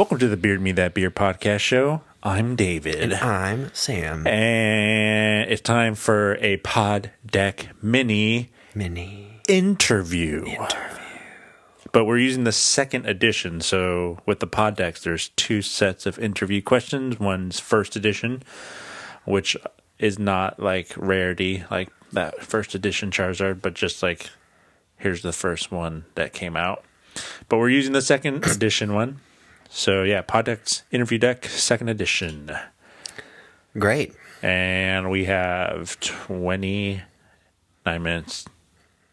Welcome to the Beard Me That Beer podcast show. I'm David. And I'm Sam. And it's time for a pod deck mini interview. But we're using the second edition. So with the pod decks, there's two sets of interview questions. One's first edition, which is not like rarity, like that first edition Charizard, but just like here's the first one that came out. But we're using the second edition one. So yeah, pod decks interview deck second edition. Great. And we have 29 minutes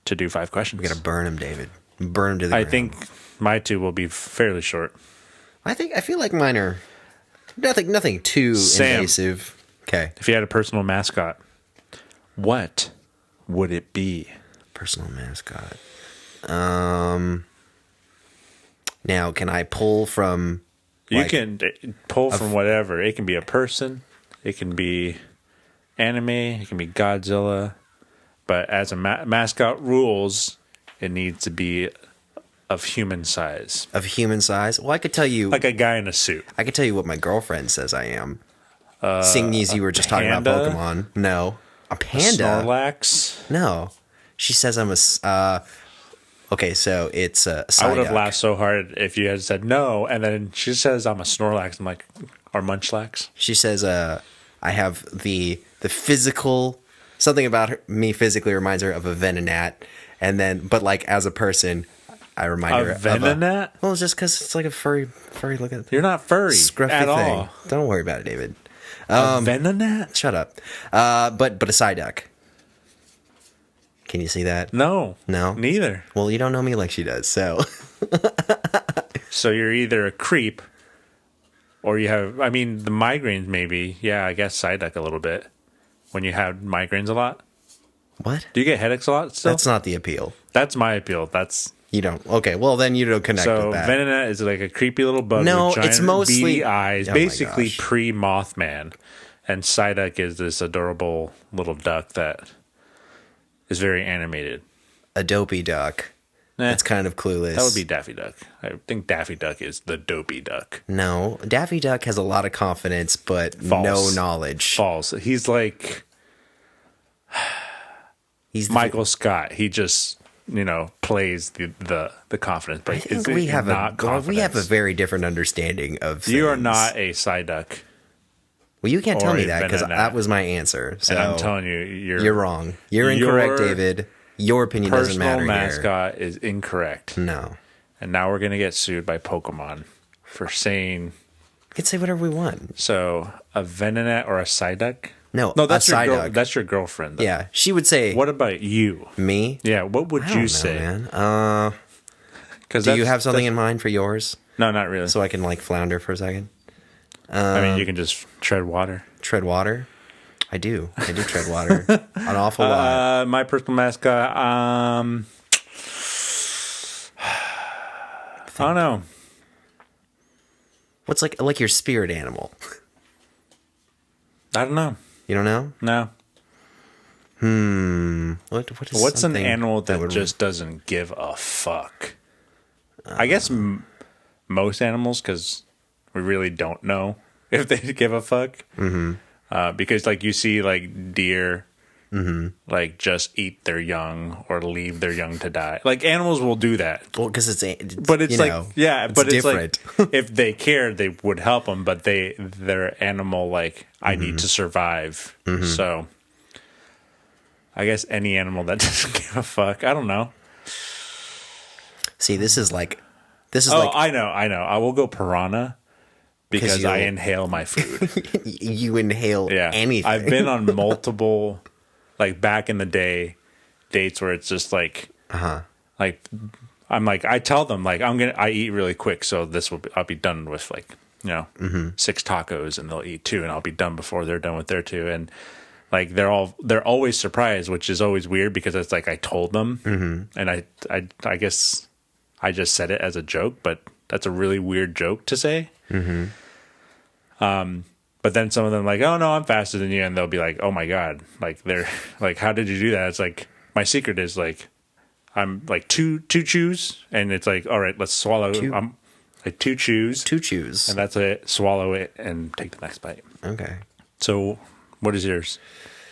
to do 5 questions. We got to burn them, David. Burn them to the ground. I think my two will be fairly short. I feel like mine are nothing too invasive. Okay. If you had a personal mascot, what would it be? Personal mascot. Now, can I pull from... You can pull from whatever. It can be a person. It can be anime. It can be Godzilla. But as a mascot rules, it needs to be of human size. Of human size? Well, I could tell you... Like a guy in a suit. I could tell you what my girlfriend says I am. Seeing as you were just talking about Pokemon. No. A panda? A Snorlax? No. She says I'm a... okay, so it's a Psyduck. I would have laughed so hard if you had said no, and then she says I'm a Snorlax. I'm like, or Munchlax? She says I have the physical... Something about me physically reminds her of a Venonat, and then, but like as a person, I remind her of Venonat? Well, it's just because it's like a furry looking. You're not furry scruffy at thing. all. Don't worry about it, David. A Venonat? Shut up. But a Psyduck. Can you see that? No, neither. Well, you don't know me like she does, so. So you're either a creep, or you have. I mean, the migraines maybe. Yeah, I guess Psyduck a little bit. When you have migraines a lot? What? Do you get headaches a lot still? That's not the appeal. That's my appeal. That's... You don't. Okay, well, then you don't connect with that. So Venonat is like a creepy little bug with giant it's mostly... beady eyes. Oh basically pre-Mothman. And Psyduck is this adorable little duck that is very animated. A dopey duck. That's kind of clueless. That would be Daffy Duck. I think Daffy Duck is the dopey duck. No, Daffy Duck has a lot of confidence, but no knowledge. False. He's like... He's Michael Scott. He just, plays the confidence. But I think we have a very different understanding of things. You are not a Psyduck. Well, you can't tell me that because that was my answer. So and I'm telling you, you're wrong. You're incorrect, David. Your opinion doesn't matter here. Personal mascot is incorrect. No. And now we're going to get sued by Pokemon for saying... We can say whatever we want. So, a Venonat or a Psyduck? No, that's a Psyduck. That's your girlfriend, though. Yeah, she would say... What about you? Me? Yeah, what would you say? Man. Do you have something in mind for yours? No, not really. So I can, flounder for a second? I mean, you can just tread water. Tread water? I do tread water an awful lot. My personal mascot, I don't know. What's like your spirit animal? I don't know. You don't know? No. What's an animal that just doesn't give a fuck? I guess most animals, because we really don't know if they give a fuck. Mm-hmm. Because you see deer just eat their young or leave their young to die. Animals will do that. Well, because it's different. If they cared, they would help them. But their animal I need to survive. Mm-hmm. So I guess any animal that doesn't give a fuck. I don't know. See, this is I know. I will go piranha. Because I inhale my food. You inhale anything. I've been on multiple, back in the day, dates where it's just I tell them I eat really quick, so I'll be done with 6 tacos, and they'll eat 2, and I'll be done before they're done with their 2, and they're always surprised, which is always weird because it's I told them, and I guess I just said it as a joke, but that's a really weird joke to say. Mm-hmm. But then some of them oh no, I'm faster than you, and they'll be oh my god, they're how did you do that? It's my secret is I'm two chews, and it's all right, let's swallow. Like 2 chews. 2 chews. And that's it. Swallow it and take the next bite. Okay. So, what is yours?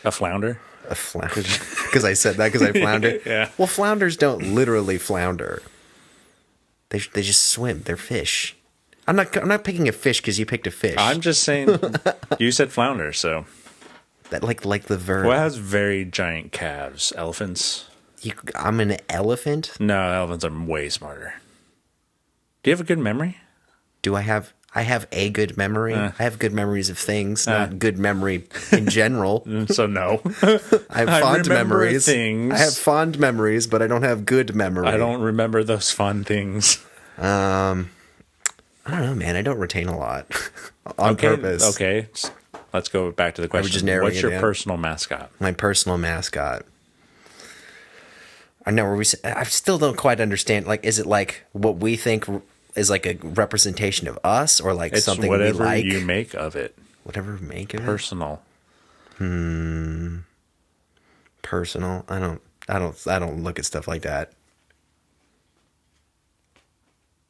A flounder? A flounder. Because I said that because I flounder. Yeah. Well, flounders don't literally flounder. They just swim. They're fish. I'm not picking a fish because you picked a fish. I'm just saying, you said flounder, so. That like the verb. What has very giant calves? Elephants? I'm an elephant? No, elephants are way smarter. Do you have a good memory? Do I have a good memory? I have good memories of things, not good memory in general. So no. I have fond memories. Things. I have fond memories, but I don't have good memory. I don't remember those fun things. I don't know, man. I don't retain a lot on purpose. Okay. Let's go back to the question. Just narrowing What's your it down? personal mascot? My personal mascot. I know where I still don't quite understand. Like, is it like what we think is like a representation of us, or like It's something we whatever like? you make of it. Whatever we make of it. Personal. Personal. I don't look at stuff like that.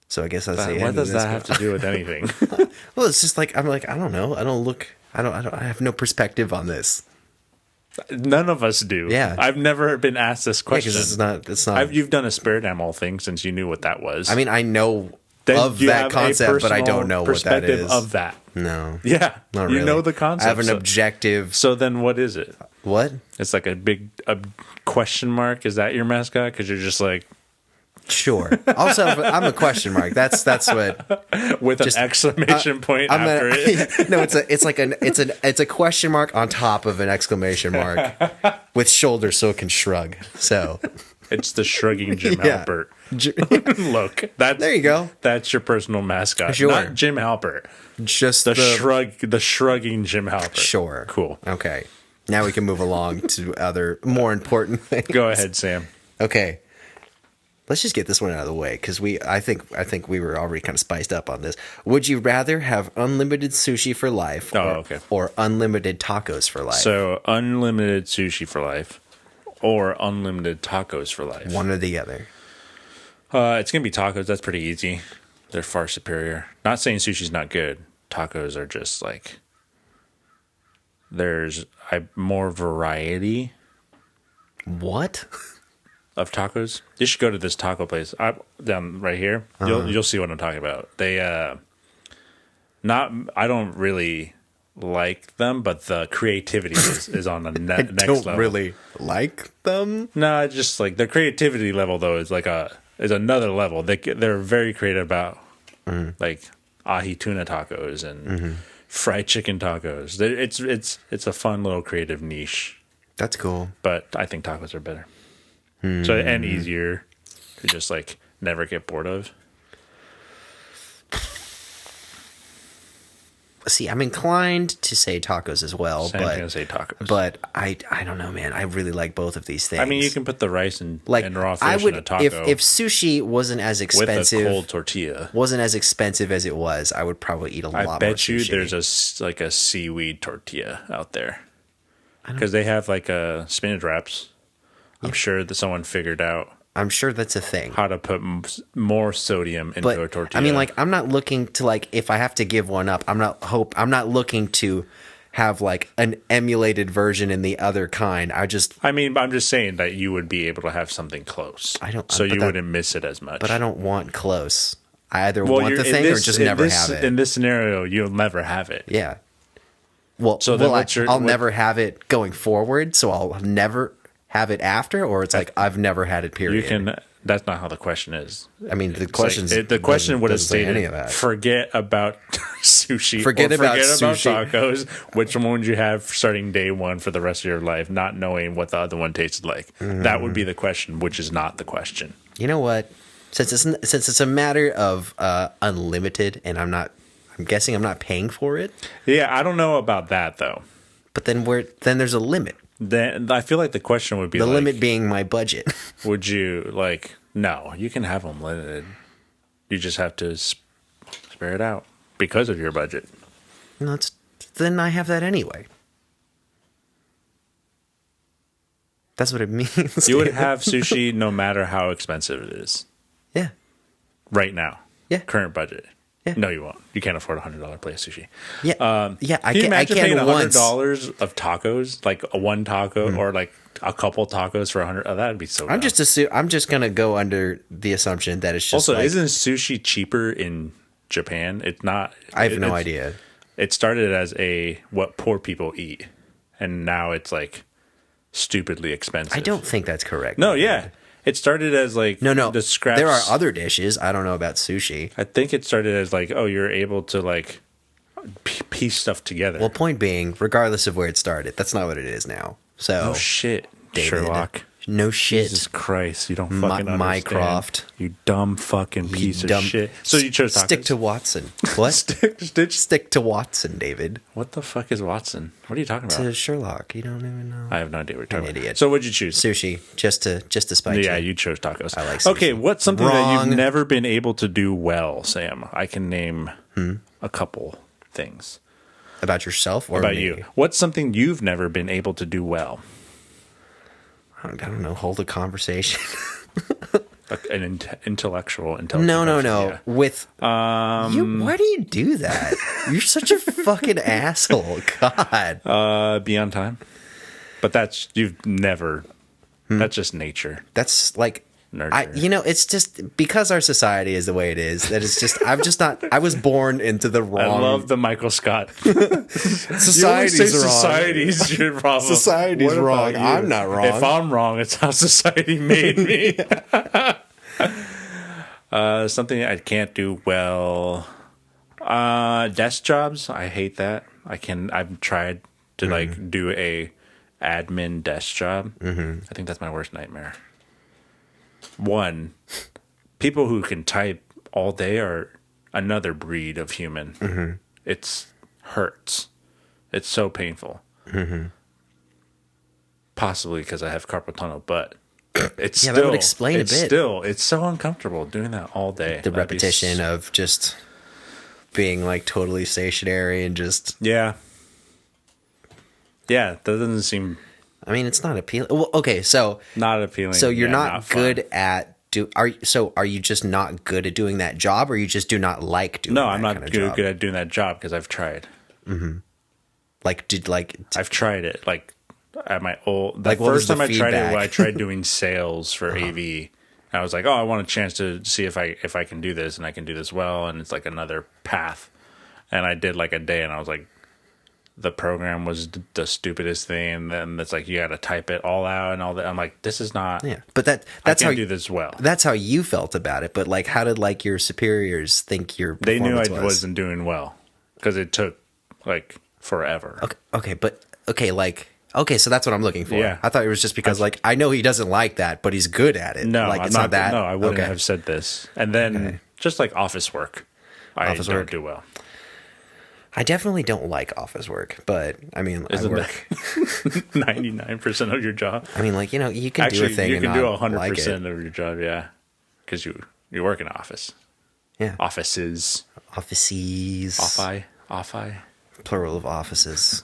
So I guess that's the end. What does that have to do with anything? Well, it's just like I don't know. I have no perspective on this. None of us do. Yeah. I've never been asked this question. Yeah, it's not. You've done a spirit animal thing since you knew what that was. I mean, I know Then of you that have a concept, but I don't know what that perspective is. of that. No. Yeah. Not You really. know the concept. I have an objective. So then what is it? What? It's like a big question mark. Is that your mascot? Because you're just like, Sure. Also, I'm a question mark. That's what. with an exclamation point after it. No, it's a question mark on top of an exclamation mark with shoulders so it can shrug. So It's the shrugging Jim Yeah. Halpert. Look, there you go. That's your personal mascot. Sure. Not Jim Halpert. Just The shrugging Jim Halpert. Sure. Cool. Okay. Now we can move along to other more important things. Go ahead, Sam. Okay. Let's just get this one out of the way because I think we were already kind of spiced up on this. Would you rather have unlimited sushi for life or unlimited tacos for life? So unlimited sushi for life or unlimited tacos for life. One or the other. It's going to be tacos. That's pretty easy. They're far superior. Not saying sushi's not good. Tacos are just like, there's more variety. What? Of tacos. You should go to this taco place down right here. You'll see what I'm talking about. They I don't really like them, but the creativity is on the next level. Don't really like them. No, it's just like their creativity level though is like is another level. They're very creative about like ahi tuna tacos and fried chicken tacos. It's a fun little creative niche. That's cool. But I think tacos are better. So and easier to just like never get bored of. See, I'm inclined to say tacos as well, I'm gonna say tacos. But I don't know, man. I really like both of these things. I mean, you can put the rice and raw fish I would, in a taco if sushi wasn't as expensive, with a cold tortilla. Wasn't as expensive as it was, I would probably eat a lot more sushi. I bet you there's a seaweed tortilla out there because they have like spinach wraps. I'm sure that someone figured out. I'm sure that's a thing. How to put more sodium into a tortilla. I mean, like, I'm not looking to like if I have to give one up. I'm not looking to have like an emulated version in the other kind. I'm just saying that you would be able to have something close. You wouldn't miss it as much. But I don't want close. I either want the thing or just never have it. In this scenario, you'll never have it. Yeah. Well, I'll never have it going forward, so I'll never have it after, or it's like I've never had it. Period. That's not how the question is. I mean, the question would have stated, "Forget about sushi. Forget about tacos. Which one would you have starting day one for the rest of your life, not knowing what the other one tasted like?" That would be the question, which is not the question. You know what? Since it's a matter of unlimited, and I'm guessing I'm not paying for it. Yeah, I don't know about that though. But then there's a limit. Then I feel like the question would be the limit being my budget. Would you no, you can have them limited. You just have to spare it out because of your budget. No, then I have that anyway. That's what it means. You would have sushi no matter how expensive it is. Yeah. Right now. Yeah. Current budget. Yeah. No, you won't. You can't afford $100 plate of sushi. Yeah. Yeah. Can you imagine paying once. $100 of tacos, like a one taco or like a couple tacos for 100? Oh, that would be so. I'm just gonna go under the assumption that it's just also, like, isn't sushi cheaper in Japan? It's not. I have no idea. It started as what poor people eat, and now it's like stupidly expensive. I don't think that's correct. No, yeah. It started as like no. the scraps. There are other dishes. I don't know about sushi. I think it started as like, oh, you're able to like piece stuff together. Well, point being, regardless of where it started, that's not what it is now. So, oh shit, David, Sherlock. No shit. Jesus Christ, you don't fucking understand. Mycroft. You dumb fucking piece of shit. So you chose tacos? Stick to Watson. What? Stick to Watson, David. What the fuck is Watson? What are you talking about? To Sherlock. You don't even know. I have no idea what you're talking about. Idiot. So what'd you choose? Sushi, just to spite you. Yeah, you chose tacos. I like sushi. Okay, what's something that Wrong. you've never been able to do well, Sam? I can name a couple things. About yourself or about me? you? What's something you've never been able to do well? I don't know. Hold a conversation. An intellectual intelligence. No. Yeah. With why do you do that? You're such a fucking asshole. God. Be on time. But you've never. That's just nature. That's like. Nurture. It's just because our society is the way it is. That it's just. I'm just not. I was born into the wrong. I love the Michael Scott. Society's wrong. Society's your problem. Society's wrong. You? I'm not wrong. If I'm wrong, it's how society made me. Something I can't do well. Desk jobs. I hate that. I've tried to like do a admin desk job. I think that's my worst nightmare. One, people who can type all day are another breed of human. It's hurts. It's so painful. Possibly because I have carpal tunnel, but it's yeah, still. that would explain a bit. It's so uncomfortable doing that all day. The repetition of just being like totally stationary and just yeah, that doesn't seem. I mean, it's not appealing. Well, okay, so not appealing. So you're not good at are you just not good at doing that job, or you just do not like doing? No, I'm not good at doing that job because I've tried. I've tried it like at my old. The like first time I feedback? tried it, I tried doing sales for AV. I was like, oh, I want a chance to see if I can do this and I can do this well, and it's like another path. And I did like a day, and I was like, the program was the stupidest thing, and then it's like you got to type it all out and all that. I'm like, this is not. Yeah, but that's I can't how do this well. That's how you felt about it. But like, how did like your superiors think your They knew performance I was? wasn't doing well because it took like forever. Okay, so that's what I'm looking for. Yeah. I thought it was just because like I know he doesn't like that, but he's good at it. No, like I'm it's not that. No, I wouldn't have said this. And then just like office work, I don't do well. I definitely don't like office work, but I mean, Isn't I work 99% of your job? I mean, like, you can do a thing. You can and do not 100% like it. of your job, yeah, because you work in an office. Yeah, offices, office, plural of offices,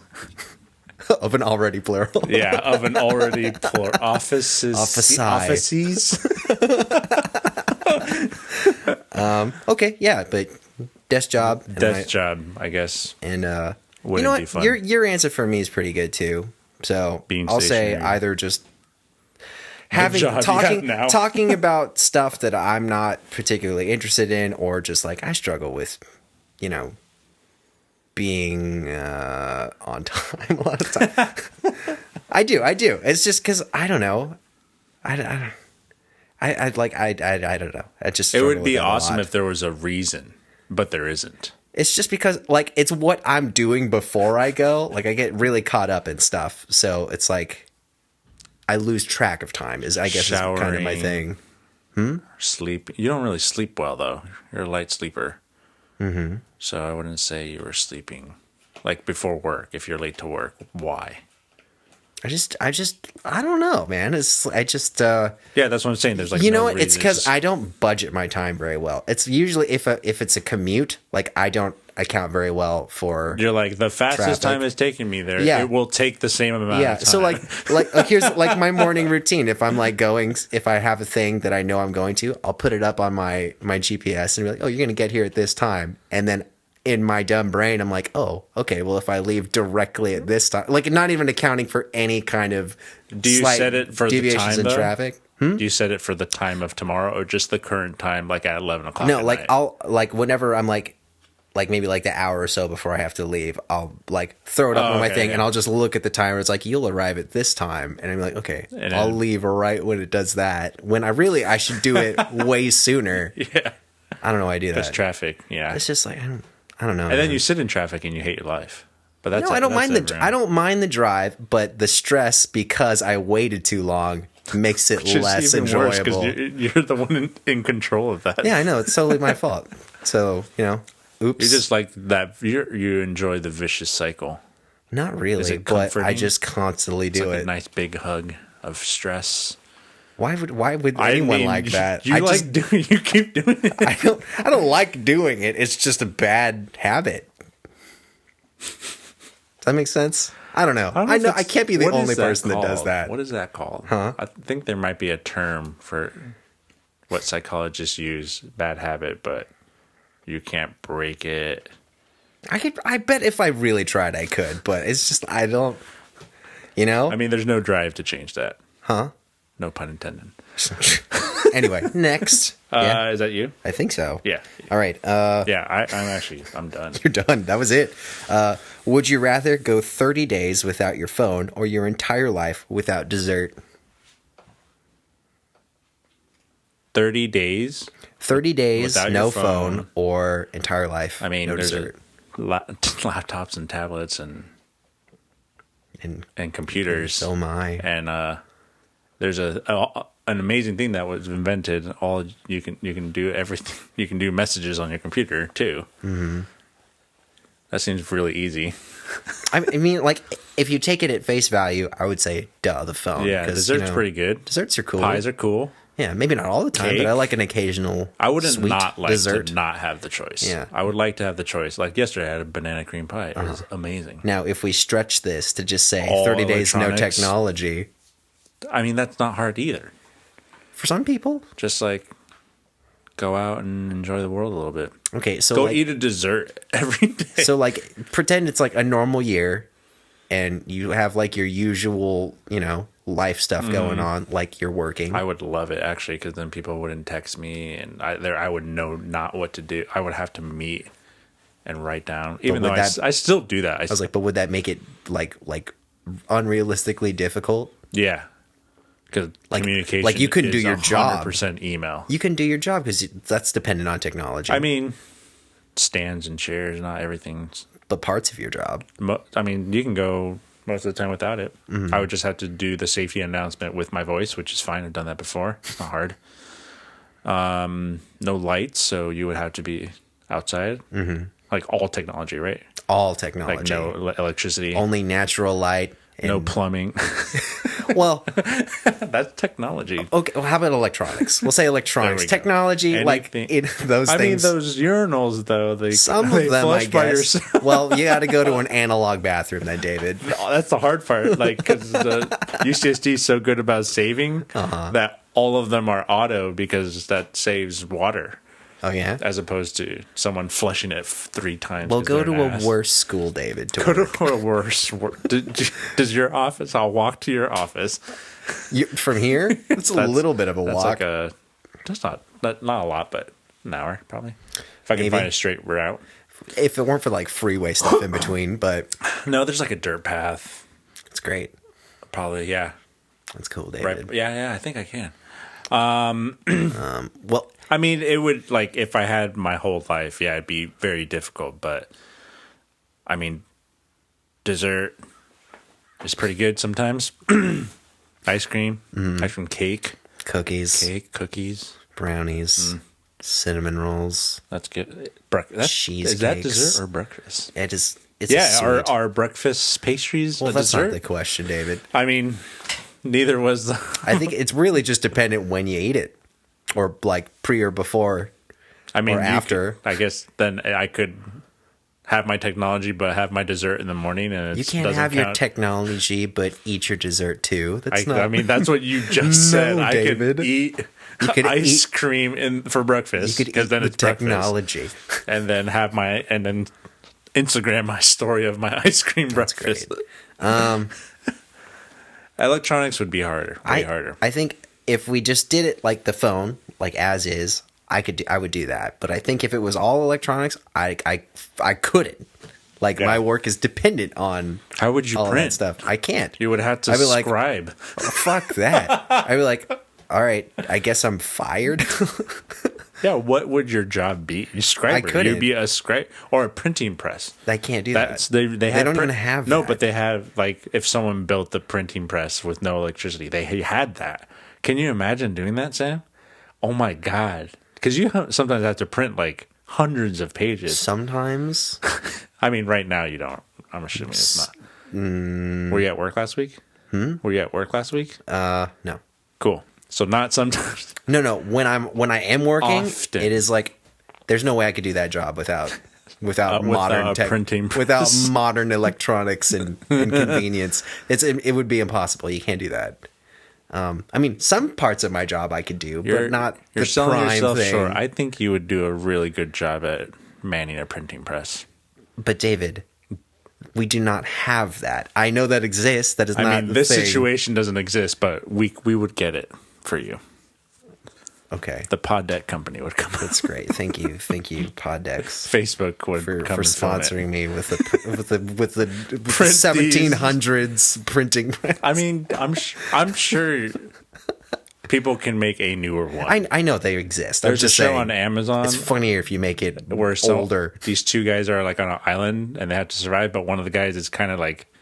of an already plural. Yeah, of an already plural offices, offices. Okay, yeah, but desk job, I guess, and wouldn't you know be what? fun. Your answer for me is pretty good too. So I'll say either just talking about stuff that I'm not particularly interested in, or just like I struggle with, being on time a lot of time. I do. It's just because I don't know. I don't know. I just it would be awesome if there was a reason, but there isn't. It's just because like it's what I'm doing before I go. Like I get really caught up in stuff, so it's like I lose track of time. Is kind of my thing. Sleep. You don't really sleep well though. You're a light sleeper. Mm-hmm. So I wouldn't say you were sleeping like before work. If you're late to work, why? I don't know, man. Yeah, that's what I'm saying. There's like you know what? It's because I don't budget my time very well. It's usually if it's a commute, like I don't account very well for. You're like, the fastest traffic. time it's taking me there. Yeah. It will take the same amount Yeah. of time. So like here's like my morning routine. If I'm like if I have a thing that I know I'm going to, I'll put it up on my GPS and be like, oh, you're going to get here at this time. And then in my dumb brain, I'm like, oh, okay, well, if I leave directly at this time, like not even accounting for any kind of do you set it for the deviations time, in though? traffic. Do you set it for the time of tomorrow or just the current time, like at 11 o'clock? No, at like night? I'll like whenever I'm like maybe like the hour or so before I have to leave, I'll like throw it up on my thing and I'll just look at the timer. It's like, you'll arrive at this time. And I'm like, okay, and I'll leave right when it does that. When I should do it way sooner. Yeah. I don't know why I do that. There's traffic. Yeah. It's just like, I don't know. And then you sit in traffic and you hate your life. But that's I don't mind the drive, but the stress because I waited too long makes it less enjoyable. You're the one in control of that. Yeah, I know. It's totally my fault. So, oops. You're just like that. You enjoy the vicious cycle. Not really, but I just constantly do it. A nice big hug of stress. Why would anyone like that? You keep doing it. I don't like doing it. It's just a bad habit. Does that make sense? I don't know. I know I can't be the only person that does that. What is that called? Huh? I think there might be a term for what psychologists use, bad habit, but you can't break it. I bet if I really tried I could, but it's just I don't I mean, there's no drive to change that. Huh? No pun intended. Anyway, next. Is that you? I think so. Yeah. All right. Yeah, I'm done. You're done. That was it. Would you rather go 30 days without your phone or your entire life without dessert? 30 days? 30 days, without no your phone, or entire life. I mean, no there's dessert. Laptops and tablets and computers. So am I. And there's an amazing thing that was invented. All you can do everything. You can do messages on your computer too. Mm-hmm. That seems really easy. I mean, like, if you take it at face value, I would say, duh, the phone. Yeah, dessert's pretty good. Desserts are cool. Pies are cool. Yeah, maybe not all the time, but I like an occasional I wouldn't sweet not like dessert. to not have the choice. Yeah. I would like to have the choice. Like yesterday, I had a banana cream pie. It was amazing. Now, if we stretch this to just say All 30 days, no electronics. technology. I mean, that's not hard either. For some people. Just like go out and enjoy the world a little bit. Okay, so go like, eat a dessert every day. So like pretend it's like a normal year and you have like your usual, life stuff going on, like you're working. I would love it actually, because then people wouldn't text me, and I would know not what to do. I would have to meet and write down, even though I still do that. I was like, but would that make it like unrealistically difficult? Yeah, because communication, like you couldn't do your job. 100% email. You can do your job because that's dependent on technology. I mean, stands and chairs, not everything. But parts of your job. I mean, you can go most of the time without it. Mm-hmm. I would just have to do the safety announcement with my voice, which is fine. I've done that before. It's not hard. No lights, so you would have to be outside. Mm-hmm. Like all technology, right? All technology. Like no electricity. Only natural light. No plumbing. Well, that's technology. Okay, well, how about electronics? We'll say electronics. Technology, Anything. like those things. I mean, those urinals, though. Some of them, I guess. Well, you got to go to an analog bathroom then, David. No, that's the hard part. Like, because the UCSD is so good about saving that all of them are auto because that saves water. Oh, yeah? As opposed to someone flushing it 3 times. Well, go to a worse school, David. Go to a worse. Does your office? I'll walk to your office. From here? It's a little bit of a walk. That's not a lot, but an hour probably. If I can find a straight route. If it weren't for like freeway stuff in between, but no, there's like a dirt path. It's great. Probably, yeah. That's cool, David. Right. Yeah, I think I can. Well, I mean, it would, like, if I had my whole life, yeah, it'd be very difficult. But, I mean, dessert is pretty good sometimes. Ice cream, ice cream cake. Cookies. Brownies. Cinnamon rolls. That's good. Cheesecakes. Is that dessert or breakfast? It is. It's are breakfast pastries well, a that's dessert? not the question, David. I mean, neither was the... I think it's really just dependent when you eat it. Or like pre or before. I mean, or after. I guess then I could have my technology, but have my dessert in the morning, and you can't have your technology, but eat your dessert too. I mean, that's what you just said. No, David. You could ice cream for breakfast. You could eat then the technology, and then Instagram my story of my ice cream breakfast. Electronics would be harder, way harder. I think if we just did it like the phone, like as is, I would do that. But I think if it was all electronics, I couldn't. Like my work is dependent on how would you all print that stuff. I can't. You would have to scribe. Like, oh, fuck that. I'd be like, all right, I guess I'm fired. Yeah, what would your job be? You scriber. You'd be a scribe or a printing press. I can't do that. They don't even have no, that. but they have, like, if someone built the printing press with no electricity, they had that. Can you imagine doing that, Sam? Oh my God. Because you sometimes have to print like hundreds of pages. Sometimes. I mean, right now you don't. I'm assuming it's not. Were you at work last week? Were you at work last week? No. Cool. So not sometimes. No. When I am working, Often. it is like there's no way I could do that job without modern printing press. without modern electronics and convenience. It would be impossible. You can't do that. I mean, some parts of my job I could do, but not you're the selling prime yourself thing. short. I think you would do a really good job at manning a printing press. But David, we do not have that. I know that exists. That is not. I mean, this thing. situation doesn't exist, but we would get it for you. Okay. The Pod Deck company would come. That's great. Thank you, Poddecks. Facebook would come for sponsoring me with the 1700s printing press. I mean, I'm sure people can make a newer one. I know they exist. There's I'm just a show saying, on Amazon. It's funnier if you make it where older. These two guys are like on an island and they have to survive, but one of the guys is kind of like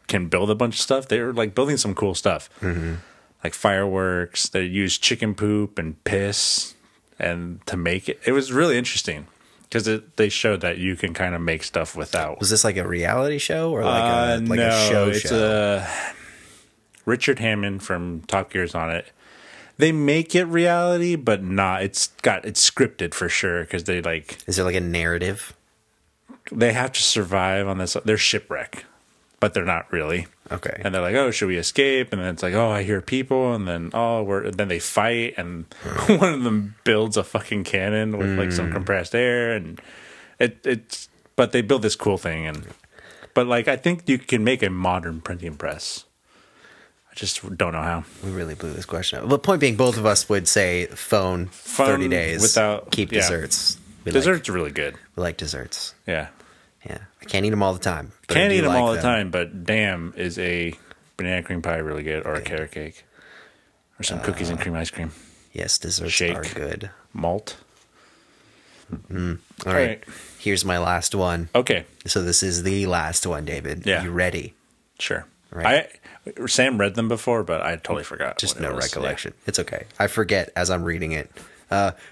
can build a bunch of stuff. They're like building some cool stuff. Mm-hmm. Like fireworks. They use chicken poop and piss and to make it. It was really interesting because they showed that you can kind of make stuff without. Was this like a reality show or like a show? It's Richard Hammond from Top Gear's on it. They make it reality, but not. It's scripted for sure because they like. Is there like a narrative? They have to survive on this. They're shipwreck, but they're not really. Okay. And they're like, oh, should we escape? And then it's like, oh, I hear people. And then, then they fight. And one of them builds a fucking cannon with like some compressed air. And but they build this cool thing. But like, I think you can make a modern printing press. I just don't know how. We really blew this question up. But point being, both of us would say phone 30 days. Without, keep desserts. Desserts are really good. We like desserts. Yeah. Yeah, I can't eat them all the time. Can't eat them all the time, but damn, is a banana cream pie really good, or a carrot cake, or some cookies and cream ice cream. Yes, desserts are good. Malt. Mm-hmm. All right, here's my last one. Okay. So this is the last one, David. Yeah. You ready? Sure. Right. Sam read them before, but I totally forgot. Just no recollection. Yeah. It's okay. I forget as I'm reading it.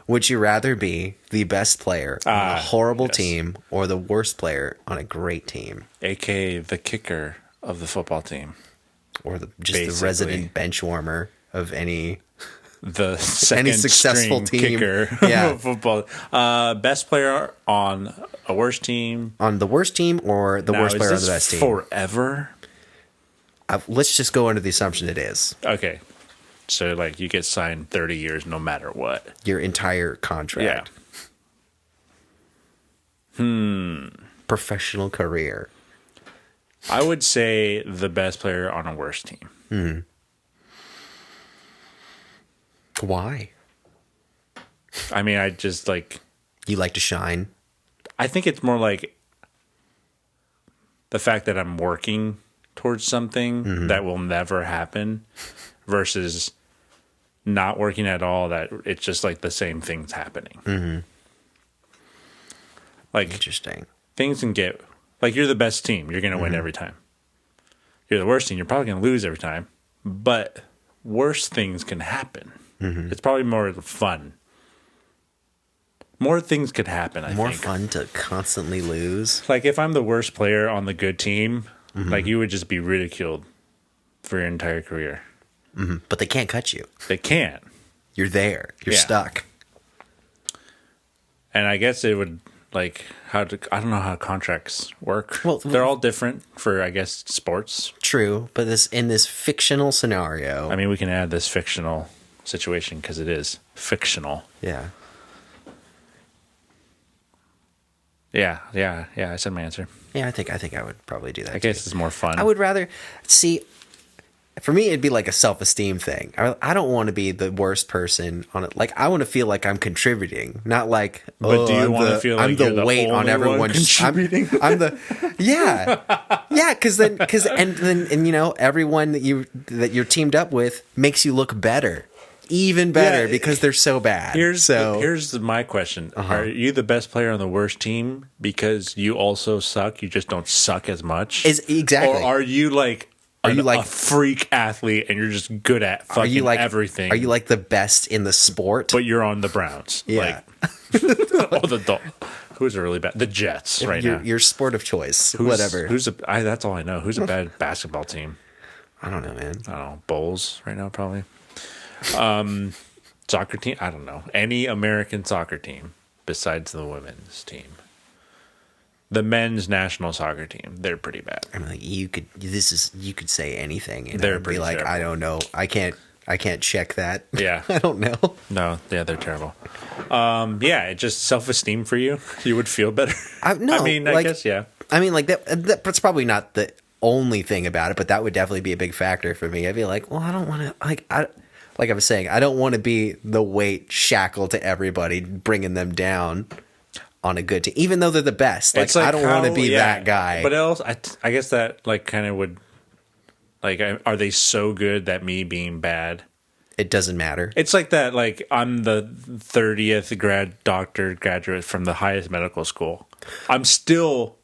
Would you rather be the best player on a horrible team or the worst player on a great team? AKA the kicker of the football team. Or the resident bench warmer of any successful team kicker of football. Best player on a worst team. On the worst team or the worst player on the best team? Forever? Let's just go under the assumption it is. Okay. So, like, you get signed 30 years no matter what. Your entire contract. Yeah. Professional career. I would say the best player on a worse team. Why? I mean, I just, like... You like to shine? I think it's more like the fact that I'm working towards something that will never happen versus... not working at all, that it's just like the same things happening. Like, interesting. Things can get, like, you're the best team, you're going to win every time. You're the worst team, you're probably going to lose every time. But worse things can happen. It's probably more fun. More things could happen, I think. More fun to constantly lose. Like, if I'm the worst player on the good team, like, you would just be ridiculed for your entire career. But they can't cut you. They can't. You're there. You're stuck. And I guess it would... like I don't know how contracts work. Well, they're all different for, I guess, sports. True, but in this fictional scenario, I mean, we can add this fictional situation because it is fictional. yeah. Yeah. I said my answer. Yeah, I think I would probably do that. I guess it's more fun. I would rather see. For me, it'd be like a self-esteem thing. I don't want to be the worst person on it. Like, I want to feel like I'm contributing, not like. But do you want to feel like I'm the weight on everyone's contributing? I'm the yeah, because then everyone that you're teamed up with makes you look better, even better because they're so bad. Here's my question: Are you the best player on the worst team because you also suck? You just don't suck as much. Exactly. Or are you like? Are you like a freak athlete and you're just good at fucking everything? Are you like the best in the sport? But you're on the Browns. Yeah. Who's really bad? The Jets now. Your sport of choice. Whatever. That's all I know. Who's a bad basketball team? I don't know, man. I don't know. Bulls right now, probably. Soccer team? I don't know. Any American soccer team besides the women's team. The men's national soccer team, they're pretty bad. I mean, like, you could say anything and they're I'd be like, terrible. I don't know. I can't check that. Yeah. I don't know. No, yeah, they're terrible. It's just self-esteem for you. You would feel better. I guess, yeah. I mean, like, that's probably not the only thing about it, but that would definitely be a big factor for me. I'd be like, well, I don't want to, like I was saying, I don't want to be the weight shackle to everybody, bringing them down on a good team, even though they're the best. Like I don't want to be that guy. But else, I guess that like kind of would, like, are they so good that me being bad? It doesn't matter. It's like that. Like I'm the 30th graduate from the highest medical school. I'm still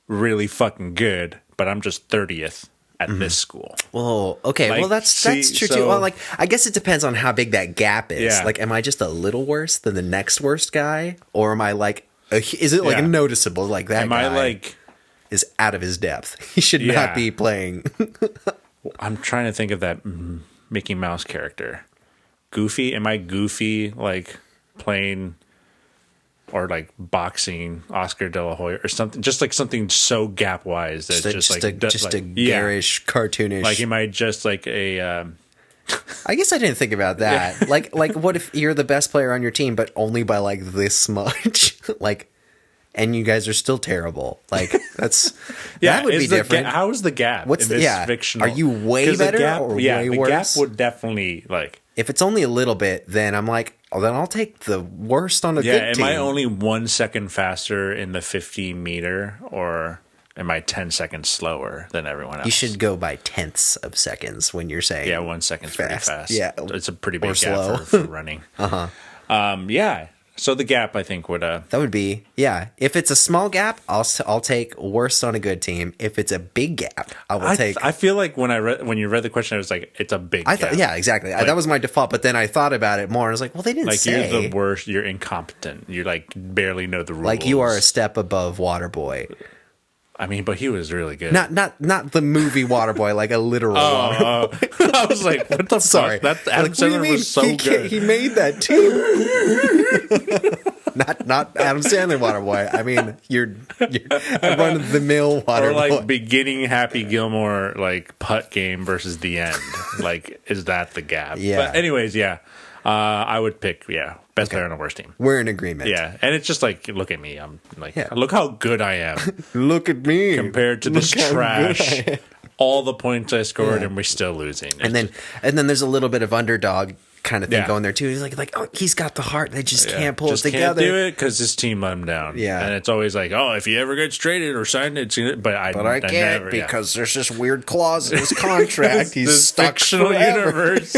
really fucking good, but I'm just 30th at this school. Well, okay. Like, well, that's true too. Well, like I guess it depends on how big that gap is. Yeah. Like, am I just a little worse than the next worst guy, or am I like? Is it like noticeable? Like that guy is out of his depth. He should not be playing. I'm trying to think of that Mickey Mouse character. Goofy? Am I Goofy like playing or like boxing Oscar De La Hoya or something? Just like something so gap wise that just a garish, cartoonish. Like am I just like a? I guess I didn't think about that. Yeah. like what if you're the best player on your team, but only by like this much? Like, and you guys are still terrible. Like that would be different. How is the gap? What's in this fictional? Are you way better or way worse? The gap would definitely like. If it's only a little bit, then I'm like, then I'll take the worst on a good team. Am I only 1 second faster in the 50-meter, or am I 10 seconds slower than everyone else? You should go by tenths of seconds when you're saying 1 second's pretty fast. Yeah, it's a pretty big gap for running. So the gap, I think, would that would be If it's a small gap, I'll take worst on a good team. If it's a big gap, I will take. I feel like when you read the question, I was like, it's a big gap. Exactly. Like, that was my default. But then I thought about it more, and I was like, well, they didn't say. You're the worst. You're incompetent. You like barely know the rules. Like you are a step above Waterboy. I mean, but he was really good. Not the movie Waterboy, like a literal Waterboy. I was like, what the Sorry. fuck? Adam Sandler was so good. He made that too. not Adam Sandler Waterboy. I mean, you're run of the mill Waterboy. Or like beginning Happy Gilmore like putt game versus the end. Like, is that the gap? Yeah. But anyways, I would pick best player on the worst team. We're in agreement. Yeah, and it's just like, look at me. I'm like, look how good I am. Look at me compared to this trash. All the points I scored, and we're still losing. And then there's a little bit of underdog kind of thing going there too. He's like, oh, he's got the heart. They just can't pull it together. Can't do it because his team let him down. Yeah, and it's always like, oh, if he ever gets traded or signed, it's but I can't never, because there's this weird clause in his contract. He's this stuck fictional forever. Universe.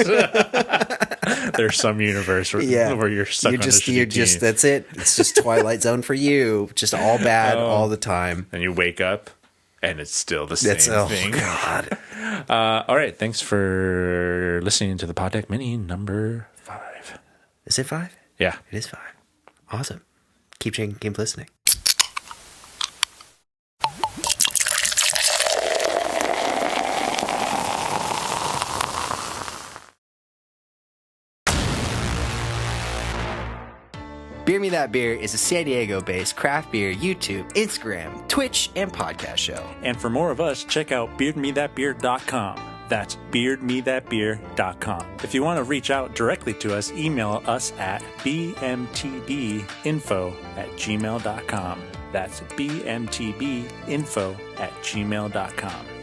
There's some universe where you're stuck on this shitty team. That's it. It's just Twilight Zone for you. Just all bad all the time. And you wake up and it's still the same thing. Oh, God. All right. Thanks for listening to the Pod Deck Mini number 5. Is it 5? Yeah. It is 5. Awesome. Keep listening. Beer Me That Beer is a San Diego-based craft beer YouTube, Instagram, Twitch, and podcast show. And for more of us, check out beardmethatbeer.com. That's beardmethatbeer.com. If you want to reach out directly to us, email us at bmtbinfo@gmail.com. That's bmtbinfo@gmail.com.